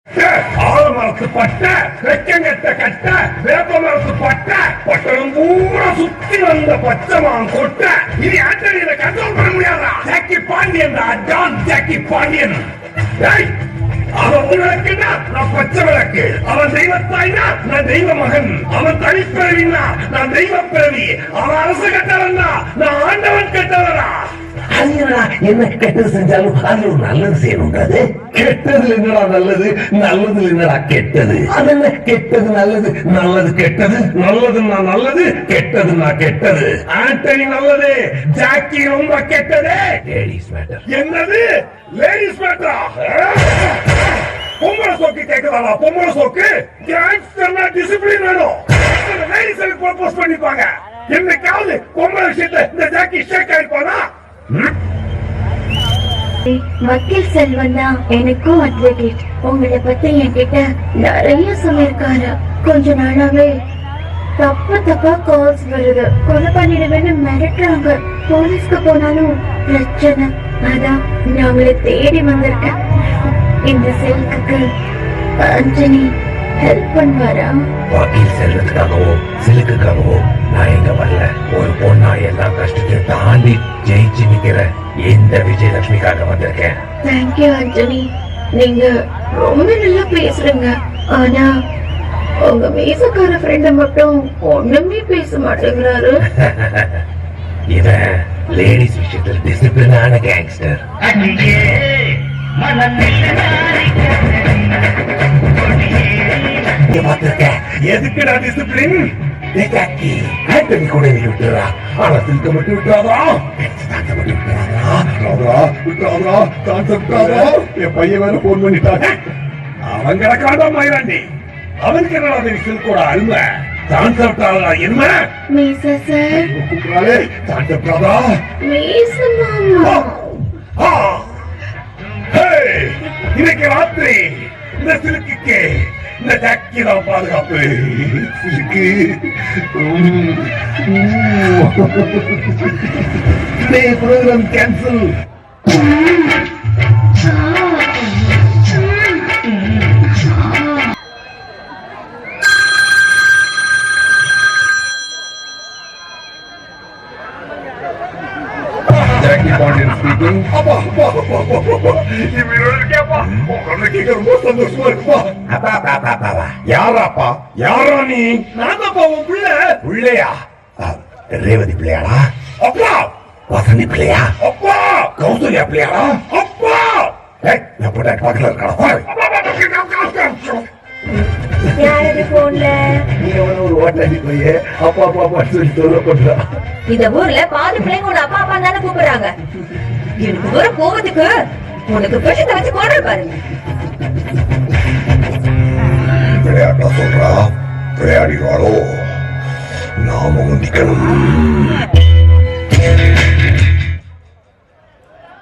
ஆலமரத்து பட்ட ரெக்கங்கட்ட கட்ட வேப்பமரத்து பட்ட பட்டணம் பூரா சுத்தி வந்த பச்சைமான் கொட்ட இனி ஆண்டனியில கண்ட்ரோல் பண்ண முடியாதா? Jackie Pandian don Jackie Pandian. அவன் விளக்குனா நான் பச்சை விளக்கு, அவன் தெய்வத்தாய்னா நான் தெய்வ மகன், அவன் தனிப்பிறவினா நான் தெய்வ பிறவி, அவன் அரசு கட்டவன்னா நான் ஆண்டவன் கட்டவரா? என்ன கெட்டது செஞ்சாலும் அது ஒரு நல்லது செய்யணும்ன்றது. கெட்டதுல என்னடா நல்லது, நல்லதுல என்னடா கெட்டது? அது என்ன கெட்டது நல்லது, நல்லது கெட்டது, நல்லதுன்னா நல்லது, கெட்டதுன்னா கெட்டது. ஆண்டனி நல்லது, ஜாக்கி ரொம்ப கெட்டது. Ladies matter. என்னது லேடிஸ் மேட்டரா? பொம்பளை சோக்கு கேக்குதாவா? பொம்பளை சோக்கு கேங்ஸ்டர்னா டிசிப்ளின் வேணும். லேடிஸ் ப்ரோபோஸ் பண்ணிப்பாங்க. என்னைக்காவது பொம்பளை விஷயத்துல இந்த ஜாக்கி ஷேக் ஆயிருப்பானா? வக்கீல் செல்வன் தான் எனக்கும் அட்வொகேட். உங்களை பத்தி என்கிட்ட நிறைய சொல்லிருக்காரு. கொஞ்ச நாளாவே தப்பா கால்ஸ் வருது. கொலை பண்ணிடுவேன்னு மிரட்டுறாங்க. போலீஸ்க்கு போனாலும் பிரச்சனை. அதான் நான் உங்களை தேடி வந்திருக்கேன். இந்த சில்க்குக்கு ஆண்டனி ஹெல்ப் பண்ணுவாரா? வக்கீல் செல்வத்துக்காகவோ சிலுக்குக்காகவோ நான் எங்க வரல. ஒரு பொண்ணா எல்லா கஷ்டத்தையும் தாண்டி ஜெயிச்சு நிக்கிற இந்த விஜயலட்சுமிக்காக வந்திருக்கேன். தேங்க்யூ ஆண்டனி. நீங்க ரொம்ப நல்லா பேசுறீங்க. ஆனா உங்க மீசக்கார ஃப்ரெண்ட மட்டும் ஒண்ணுமே பேச மாட்டேங்கிறாரு. இவன் லேடிஸ் விஷயத்துல டிசிப்ளினான கேங்ஸ்டர். எதுக்குடா டிசிப்ளின்? ஆண்டனி கூட விட்டுறா. ஆனா சில்க மட்டும் விட்டுறாதா? என் பையன் வேற போன் பண்ணிட்டாங்க. அவன் கிடக்காண்டா மயிராண்டி. அவனுக்கு என்ன சில்கோட அருமை? தான் சாப்பிட்டாளா என்ன? மீசா சார் கூப்பிடாலே. தான் சாப்பிட்டாதா? மீசா மாமா. இன்னைக்கு ராத்திரி இந்த சிலுக்கு இந்த ஜாக்கி தான் பாதுகாப்பு. சிலுக்கு program cancel. Jackie Pandian speaking. யாராப்பா? யாரா நீ? நான்தாப்பா உன் பிள்ளை. பிள்ளையா? ரேவதி பிள்ளையாடா? அப்பா வசந்தி பிள்ளையா? அப்பா கௌசல்யா பிள்ளையாடா? அப்பா எப்படா பக்கத்துல இருக்கா? யாரது போன்ல? நீ ஒரு ஓட்டாடி போய் அப்பா அப்பா சொல்லி சொல்ல பண்றா. இந்த ஊர்ல பாதி பிள்ளைங்க உன்னை அப்பா அப்பா தானே கூப்பிடுறாங்க. எனக்கு வர கோவத்துக்கு உனக்கு விஷத்தை வச்சு கொண்டு பாருங்க. விளையாட்டா சொல்றா? விளையாடிவாளோ? நாம நிக்கணும்.